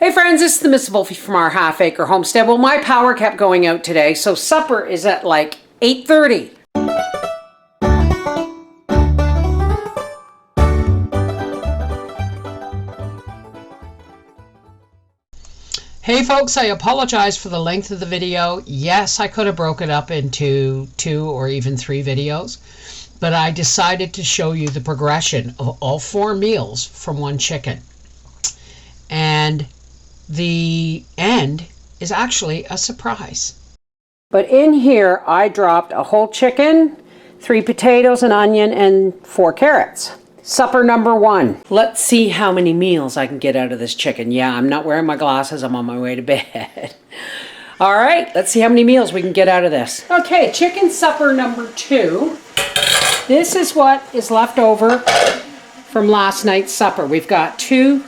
Hey friends, this is the Miss Wolfie from our half acre homestead. Well, my power kept going out today, so supper is at like 8:30. Hey folks, I apologize for the length of the video. Yes, I could have broke it up into 2 or even 3 videos, but I decided to show you the progression of all 4 meals from one chicken. And the end is actually a surprise. But in here, I dropped a whole chicken, 3 potatoes, an onion, and 4 carrots. Supper number 1. Let's see how many meals I can get out of this chicken. Yeah, I'm not wearing my glasses. I'm on my way to bed. All right, let's see how many meals we can get out of this. Okay, chicken supper number 2. This is what is left over from last night's supper. We've got 2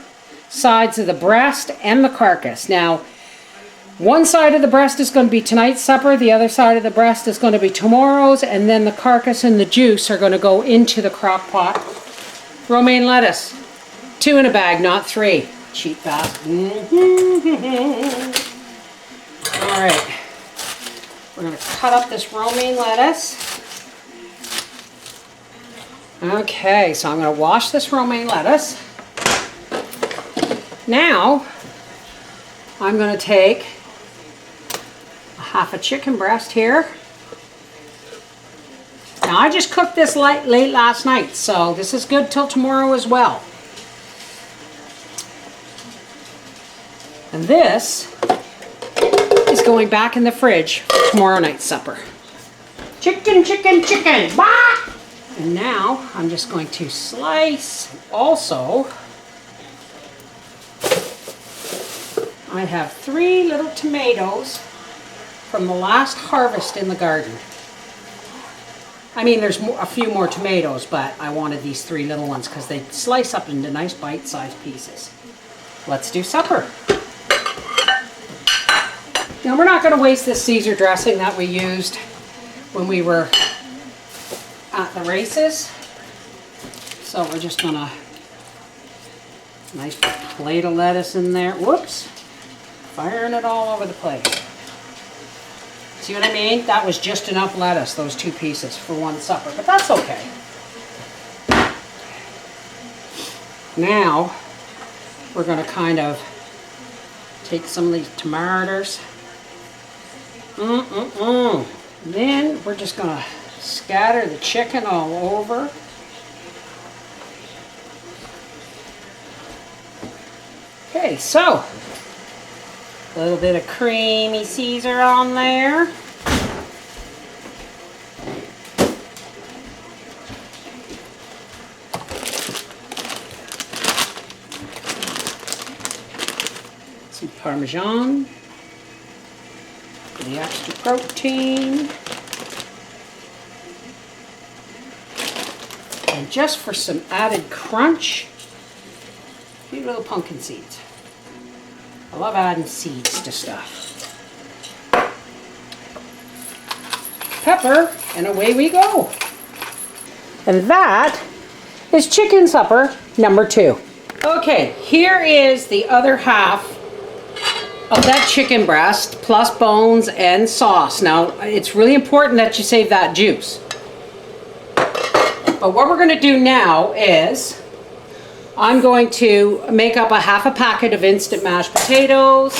sides of the breast and the carcass. Now, one side of the breast is going to be tonight's supper, the other side of the breast is going to be tomorrow's, and then the carcass and the juice are going to go into the crock pot. Romaine lettuce, 2 in a bag, not 3. Cheap bastard. All right, we're going to cut up this romaine lettuce. Okay, so I'm going to wash this romaine lettuce. Now, I'm going to take half a chicken breast here. Now, I just cooked this late last night, so this is good till tomorrow as well. And this is going back in the fridge for tomorrow night's supper. Chicken, chicken, chicken! Bah! And now, I'm just going to slice also. I have 3 little tomatoes from the last harvest in the garden. I mean, there's a few more tomatoes, but I wanted these 3 little ones because they slice up into nice bite-sized pieces. Let's do supper. Now, we're not going to waste this Caesar dressing that we used when we were at the races. So we're just going to, nice plate of lettuce in there. Whoops. Firing it all over the place. See what I mean? That was just enough lettuce, those 2 pieces, for one supper, but that's okay. Now, we're going to kind of take some of these tomatoes. And then we're just going to scatter the chicken all over. Okay, so a little bit of creamy Caesar on there. Some Parmesan for the extra protein. And just for some added crunch, a few little pumpkin seeds. I love adding seeds to stuff. Pepper, and away we go. And that is chicken supper number 2. Okay, here is the other half of that chicken breast, plus bones and sauce. Now, it's really important that you save that juice. But what we're going to do now is I'm going to make up a half a packet of instant mashed potatoes.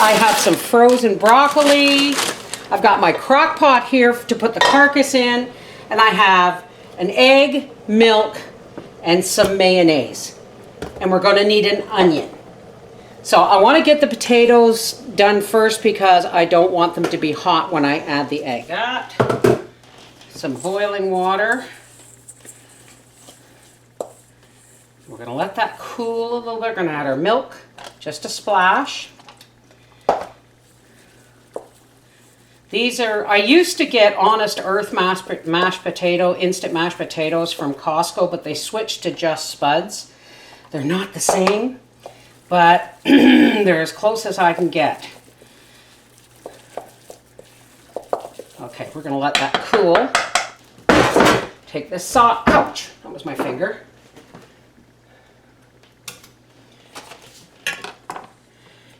I have some frozen broccoli. I've got my crock pot here to put the carcass in. And I have an egg, milk, and some mayonnaise. And we're going to need an onion. So I want to get the potatoes done first because I don't want them to be hot when I add the egg. Got some boiling water. We're going to let that cool a little bit. We're going to add our milk, just a splash. These are, I used to get Honest Earth mashed potato, instant mashed potatoes from Costco, but they switched to just spuds. They're not the same, but they're as close as I can get. Okay, we're going to let that cool. Take this sauce, ouch, that was my finger.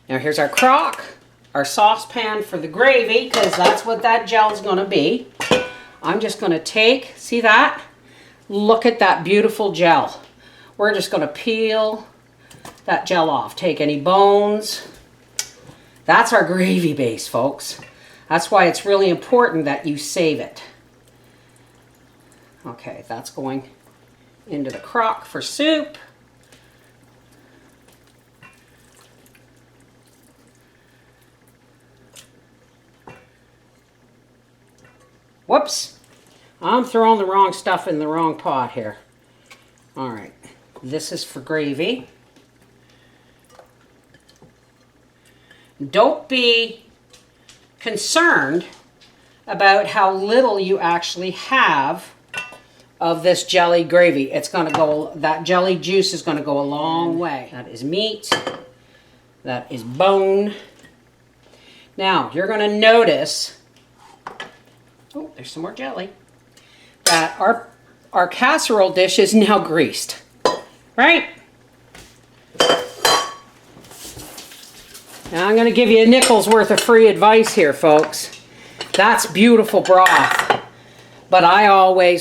Now here's our crock, our saucepan for the gravy, because that's what that gel is going to be. I'm just going to take, see that? Look at that beautiful gel. We're just going to peel that gel off. Take any bones. That's our gravy base, folks. That's why it's really important that you save it. Okay, that's going into the crock for soup. Whoops, I'm throwing the wrong stuff in the wrong pot here. All right, this is for gravy. Don't be concerned about how little you actually have of this jelly gravy. It's going to go, that jelly juice is going to go a long way. That is meat. That is bone. Now, you're going to notice, oh, there's some more jelly, that our casserole dish is now greased, right? Now I'm going to give you a nickel's worth of free advice here, folks. That's beautiful broth. But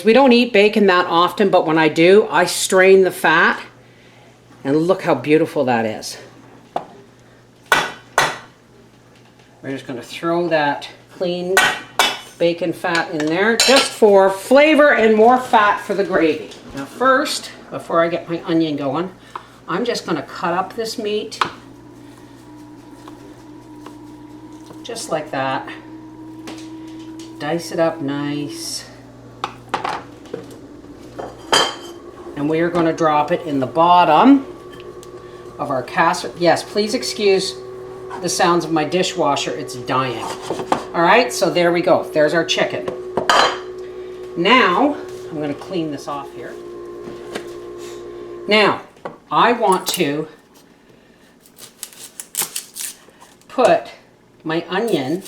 we don't eat bacon that often, but when I do, I strain the fat. And look how beautiful that is. We're just going to throw that clean bacon fat in there just for flavor and more fat for the gravy. Now first, before I get my onion going, I'm just going to cut up this meat. Just like that. Dice it up nice. And we are going to drop it in the bottom of our casserole. Yes, please excuse the sounds of my dishwasher. It's dying. All right, so there we go. There's our chicken. Now, I'm going to clean this off here. Now, I want to put my onion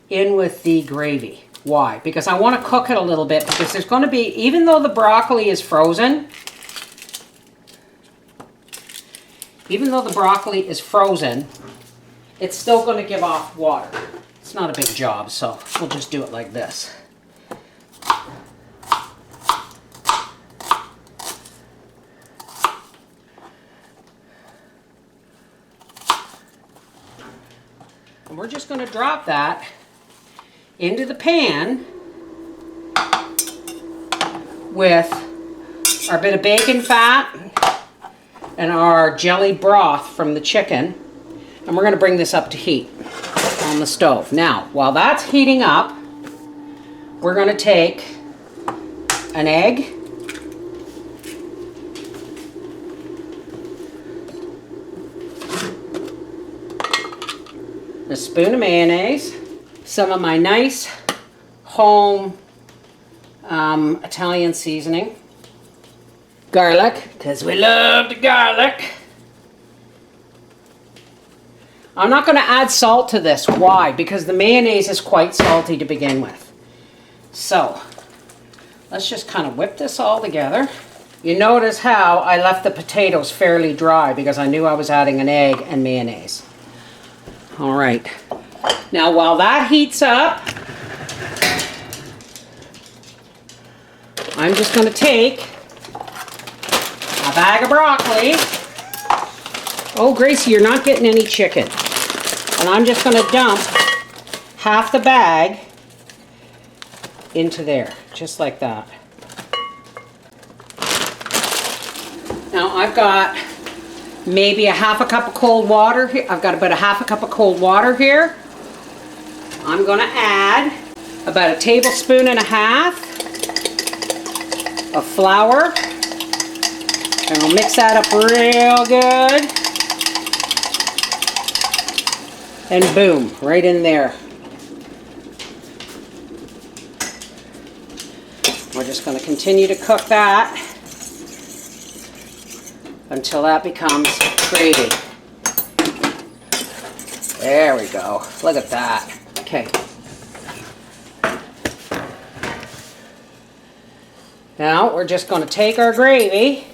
in with the gravy. Why? Because I want to cook it a little bit, because there's going to be, even though the broccoli is frozen, it's still going to give off water. It's not a big job, so we'll just do it like this. And we're just going to drop that into the pan with our bit of bacon fat and our jelly broth from the chicken. And we're going to bring this up to heat on the stove. Now, while that's heating up, we're going to take an egg, a spoon of mayonnaise, some of my nice home Italian seasoning, garlic, because we love the garlic. I'm not going to add salt to this. Why? Because the mayonnaise is quite salty to begin with. So, let's just kind of whip this all together. You notice how I left the potatoes fairly dry because I knew I was adding an egg and mayonnaise. All right. Now, while that heats up, I'm just going to take a bag of broccoli. Oh, Gracie, you're not getting any chicken. And I'm just going to dump half the bag into there, just like that. Now, I've got maybe a half a cup of cold water here. I've got about a half a cup of cold water here. I'm going to add about a tablespoon and a half of flour. And I'll mix that up real good. And boom, right in there. We're just going to continue to cook that until that becomes gravy. There we go. Look at that. Okay. Now we're just going to take our gravy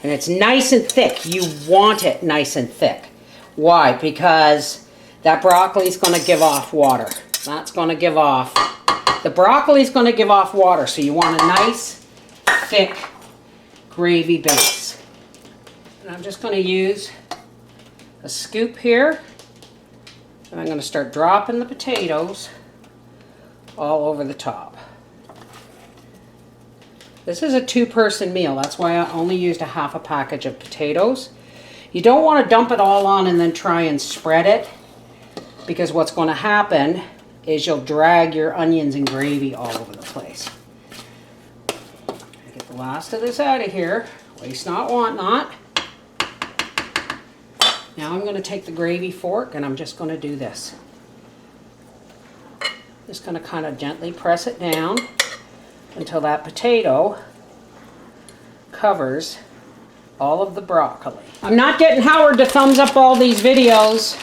And it's nice and thick. You want it nice and thick. Why? Because that broccoli is going to give off water. That's going to give off, the broccoli is going to give off water. So you want a nice, thick gravy base. And I'm just going to use a scoop here. And I'm going to start dropping the potatoes all over the top. This is a 2-person meal. That's why I only used a half a package of potatoes. You don't want to dump it all on and then try and spread it, because what's going to happen is you'll drag your onions and gravy all over the place. Get the last of this out of here. Waste not, want not. Now I'm going to take the gravy fork and I'm just going to do this. Just going to kind of gently press it down until that potato covers all of the broccoli. I'm not getting Howard to thumbs up all these videos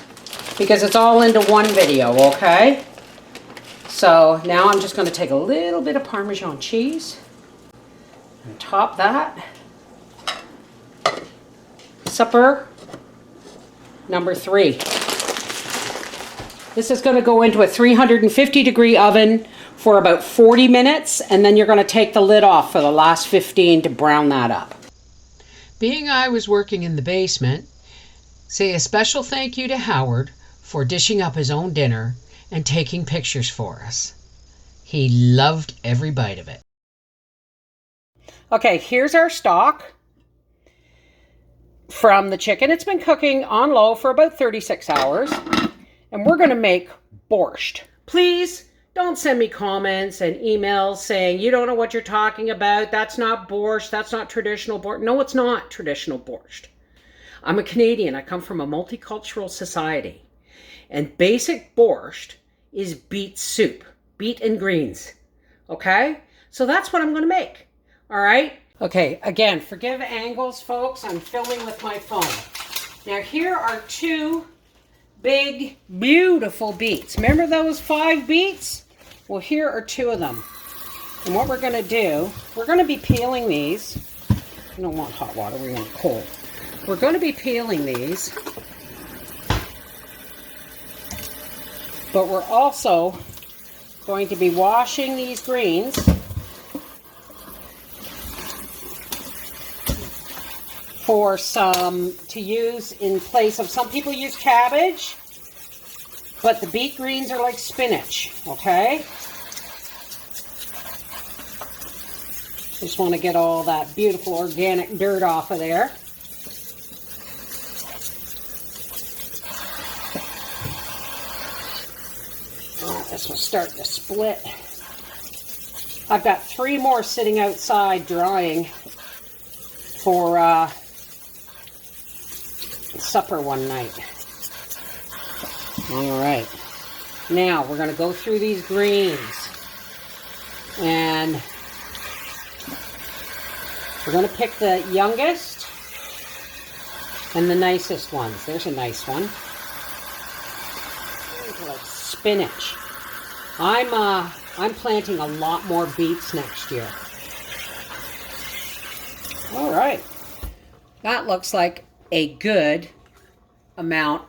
because it's all into one video, okay? So now I'm just going to take a little bit of Parmesan cheese and top that. Supper number 3. This is going to go into a 350-degree oven for about 40 minutes, and then you're going to take the lid off for the last 15 to brown that up. Being I was working in the basement, say a special thank you to Howard for dishing up his own dinner and taking pictures for us. He loved every bite of it. Okay, here's our stock from the chicken. It's been cooking on low for about 36 hours, and we're going to make borscht. Please don't send me comments and emails saying you don't know what you're talking about. That's not borscht. That's not traditional borscht. No, it's not traditional borscht. I'm a Canadian. I come from a multicultural society. And basic borscht is beet soup, beet and greens. Okay? So that's what I'm going to make. All right? Okay, again, forgive angles, folks. I'm filming with my phone. Now, here are 2 big, beautiful beets. Remember those 5 beets? Well, here are 2 of them. And what we're going to do, we're going to be peeling these. We don't want hot water, we want cold. We're going to be peeling these. But we're also going to be washing these greens for some to use in place of, some people use cabbage, but the beet greens are like spinach, okay? Just want to get all that beautiful organic dirt off of there. Oh, this will start to split. I've got 3 more sitting outside drying for supper one night. All right. Now we're going to go through these greens, and we're going to pick the youngest and the nicest ones. There's a nice one. Like spinach. I'm planting a lot more beets next year. All right. That looks like a good amount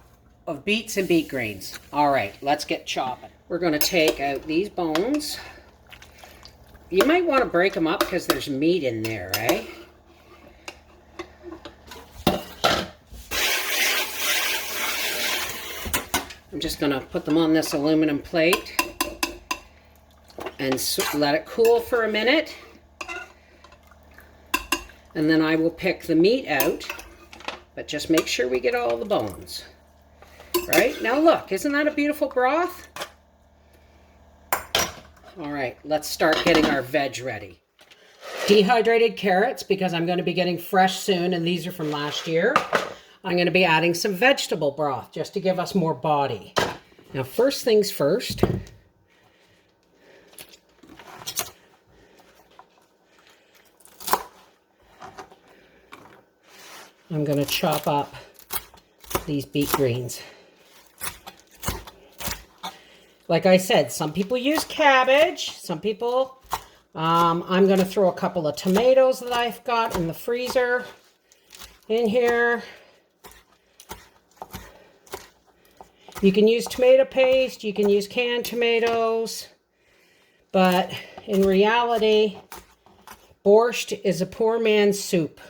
of beets and beet greens. All right, let's get chopping. We're going to take out these bones. You might want to break them up because there's meat in there, right? I'm just going to put them on this aluminum plate and let it cool for a minute. And then I will pick the meat out, but just make sure we get all the bones. Right? Now look, isn't that a beautiful broth? All right, let's start getting our veg ready. Dehydrated carrots, because I'm going to be getting fresh soon, and these are from last year. I'm going to be adding some vegetable broth just to give us more body. Now, first things first. I'm going to chop up these beet greens. Like I said, some people use cabbage, some people, I'm going to throw a couple of tomatoes that I've got in the freezer in here. You can use tomato paste, you can use canned tomatoes, but in reality, borscht is a poor man's soup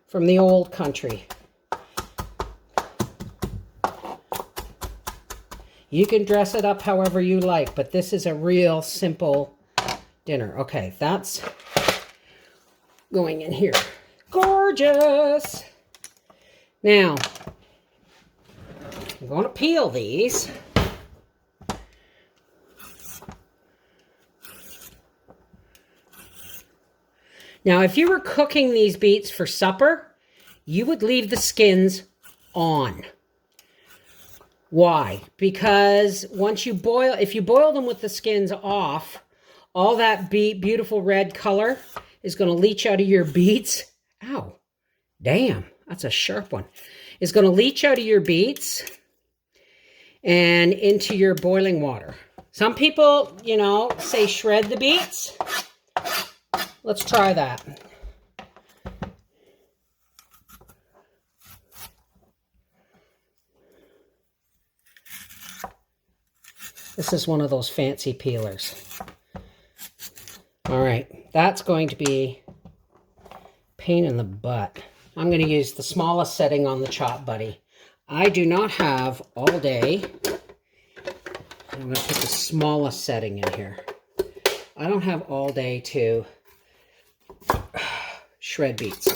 from the old country. You can dress it up however you like, but this is a real simple dinner. Okay, that's going in here. Gorgeous! Now, I'm going to peel these. Now, if you were cooking these beets for supper, you would leave the skins on. Why? Because once you boil, if you boil them with the skins off, all that beautiful red color is going to leach out of your beets. Ow, damn, that's a sharp one. It's going to leach out of your beets and into your boiling water. Some people, you know, say shred the beets. Let's try that. This is one of those fancy peelers. All right, that's going to be a pain in the butt. I'm going to use the smallest setting on the Chop Buddy. I do not have all day. I'm going to put the smallest setting in here. I don't have all day to shred beets.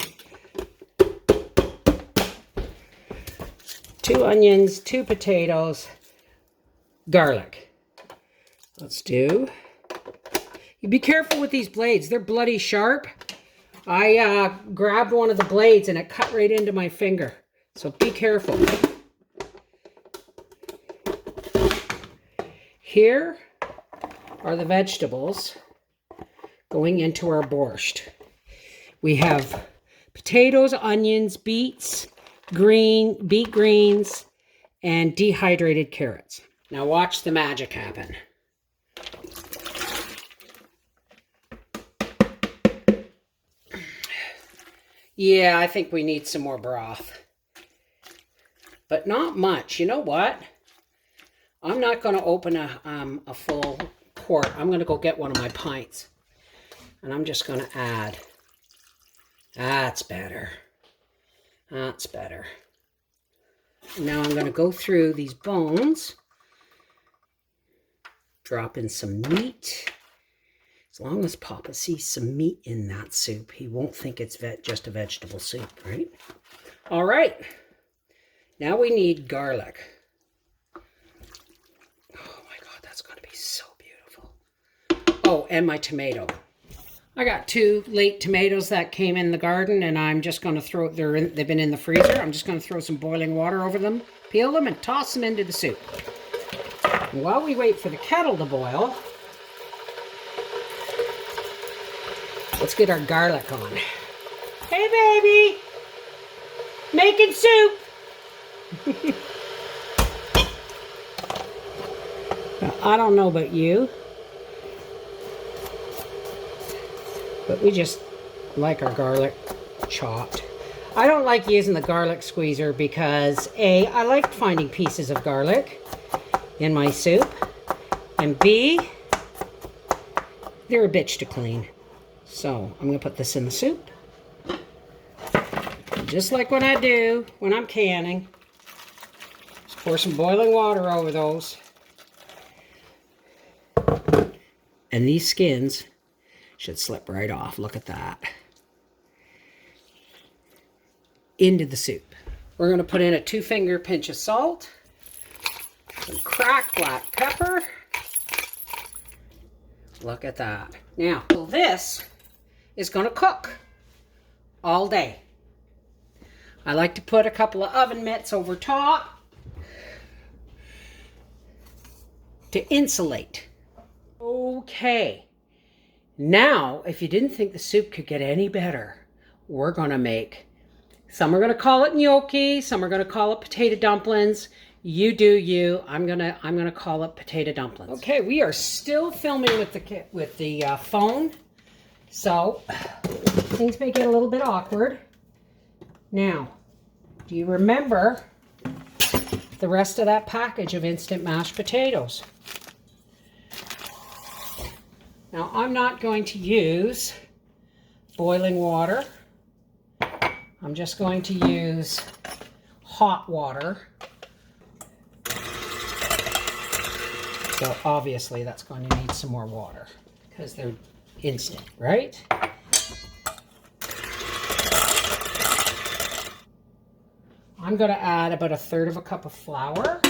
2 onions, 2 potatoes, garlic. Let's do. You be careful with these blades. They're bloody sharp. I grabbed one of the blades and it cut right into my finger. So be careful. Here are the vegetables going into our borscht. We have potatoes, onions, beets, beet greens, and dehydrated carrots. Now watch the magic happen. Yeah, I think we need some more broth. But not much. You know what? I'm not going to open a full quart. I'm going to go get one of my pints. And I'm just going to add. That's better. That's better. Now I'm going to go through these bones. Drop in some meat. As long as Papa sees some meat in that soup, he won't think it's just a vegetable soup, right? All right. Now we need garlic. Oh my God, that's going to be so beautiful. Oh, and my tomato. I got 2 late tomatoes that came in the garden, and I'm just going to throw, they've been in the freezer. I'm just going to throw some boiling water over them, peel them, and toss them into the soup. And while we wait for the kettle to boil, let's get our garlic on. Hey, baby! Making soup! Now, I don't know about you, but we just like our garlic chopped. I don't like using the garlic squeezer because A, I like finding pieces of garlic in my soup, and B, they're a bitch to clean. So I'm going to put this in the soup. Just like what I do when I'm canning. Just pour some boiling water over those. And these skins should slip right off. Look at that. Into the soup. We're going to put in a 2-finger pinch of salt. Some cracked black pepper. Look at that. Now, this is going to cook all day. I like to put a couple of oven mitts over top to insulate. Okay. Now, if you didn't think the soup could get any better, we're going to make, some are going to call it gnocchi, some are going to call it potato dumplings. You do you. I'm gonna call it potato dumplings. Okay, we are still filming with the phone, so things may get a little bit awkward. Now, do you remember the rest of that package of instant mashed potatoes? Now, I'm not going to use boiling water. I'm just going to use hot water. So obviously that's going to need some more water because they're instant, right? I'm going to add about 1/3 cup of flour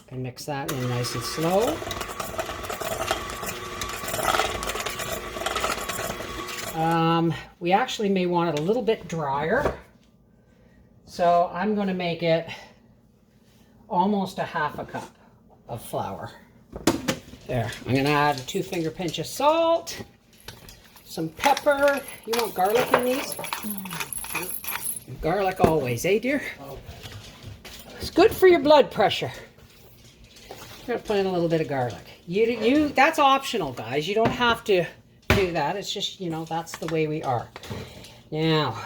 and mix that in nice and slow. We actually may want it a little bit drier, so I'm going to make it almost 1/2 cup of flour. There, I'm going to add a 2-finger pinch of salt, some pepper. You want garlic in these? Garlic always, eh dear? It's good for your blood pressure. I'm going to put in a little bit of garlic. That's optional, guys. You don't have to do that. It's just, you know, that's the way we are. Now,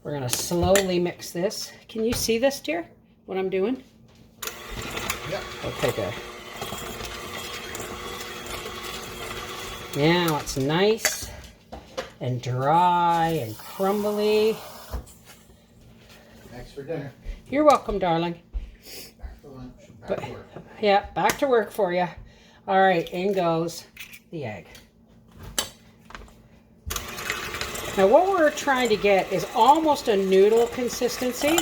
we're going to slowly mix this. Can you see this, dear? What I'm doing? Yep. Okay, good. Now it's nice and dry and crumbly. Thanks for dinner. You're welcome, darling. Back to lunch. Back to work. Yeah, back to work for you. All right, in goes the egg. Now what we're trying to get is almost a noodle consistency,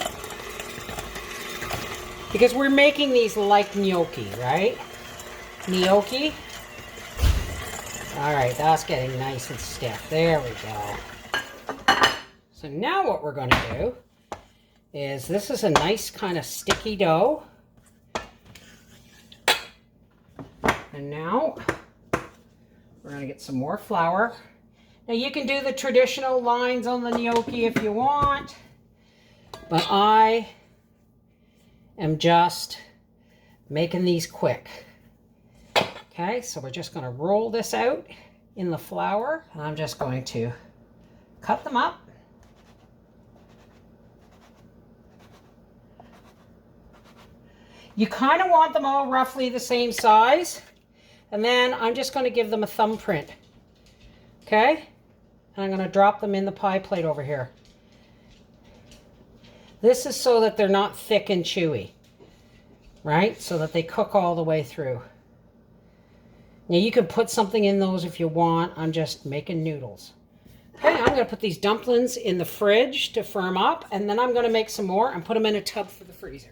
because we're making these like gnocchi, right? Gnocchi. All right, that's getting nice and stiff. There we go. So now what we're going to do is, this is a nice kind of sticky dough. And now we're going to get some more flour. Now you can do the traditional lines on the gnocchi if you want, but I am just making these quick. Okay, so we're just going to roll this out in the flour, and I'm just going to cut them up. You kind of want them all roughly the same size, and then I'm just going to give them a thumbprint. Okay? And I'm going to drop them in the pie plate over here. This is so that they're not thick and chewy, right? So that they cook all the way through. Now you can put something in those if you want. I'm just making noodles. Okay, I'm going to put these dumplings in the fridge to firm up, and then I'm going to make some more and put them in a tub for the freezer.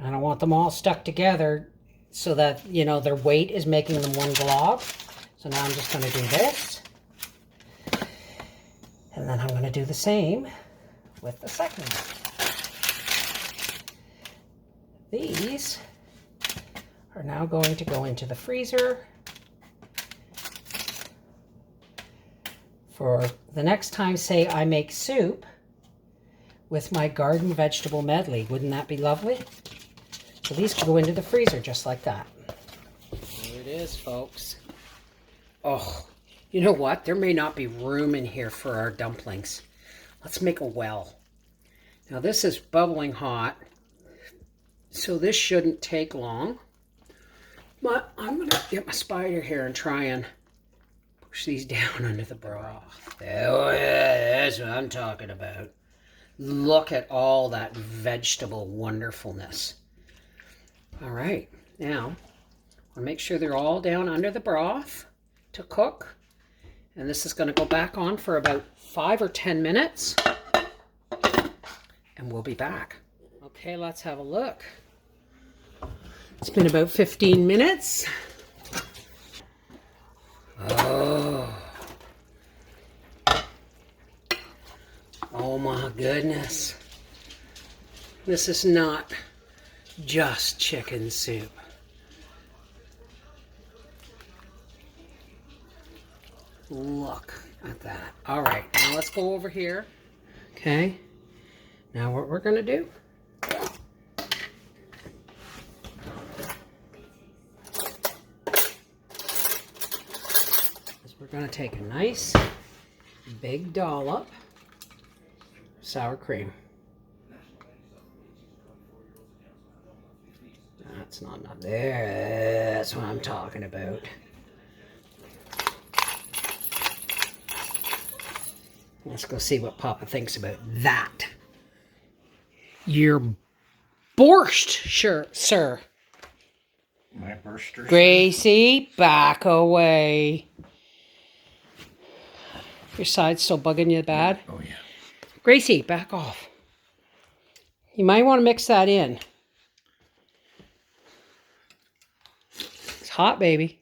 I don't want them all stuck together so that, you know, their weight is making them one glob. So now I'm just going to do this. And then I'm going to do the same with the second one. These are now going to go into the freezer for the next time, say, I make soup with my garden vegetable medley. Wouldn't that be lovely? So these can go into the freezer just like that. There it is, folks. Oh, you know what? There may not be room in here for our dumplings. Let's make a well. Now this is bubbling hot, so this shouldn't take long. But I'm going to get my spider here and try and push these down under the broth. Oh, yeah, that's what I'm talking about. Look at all that vegetable wonderfulness. All right, now I'll make sure they're all down under the broth to cook. And this is going to go back on for about 5 or 10 minutes. And we'll be back. Okay, let's have a look. It's been about 15 minutes. Oh. Oh my goodness. This is not just chicken soup. Look at that. All right, now let's go over here. Okay. Now what we're going to do is we're going to take a nice big dollop sour cream. That's not enough. There, that's what I'm talking about. Let's go see what Papa thinks about that. Your borscht, sure, sir. My burster. Gracie, back away. Your side's still bugging you bad? Oh, yeah. Gracie, back off. You might want to mix that in. It's hot, baby.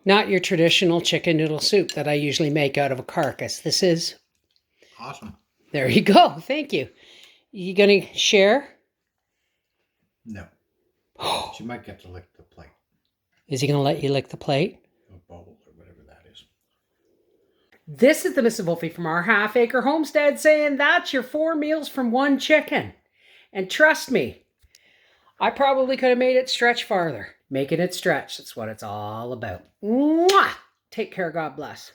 Not your traditional chicken noodle soup that I usually make out of a carcass. This is... Awesome. There you go. Thank you. You gonna share? No. She might get to lick the plate. Is he gonna let you lick the plate? A bowl or whatever that is. This is the Mrs. Wolfie from our half-acre homestead saying that's your 4 meals from one chicken. And trust me, I probably could have made it stretch farther. Making it stretch, that's what it's all about. Mwah! Take care, God bless.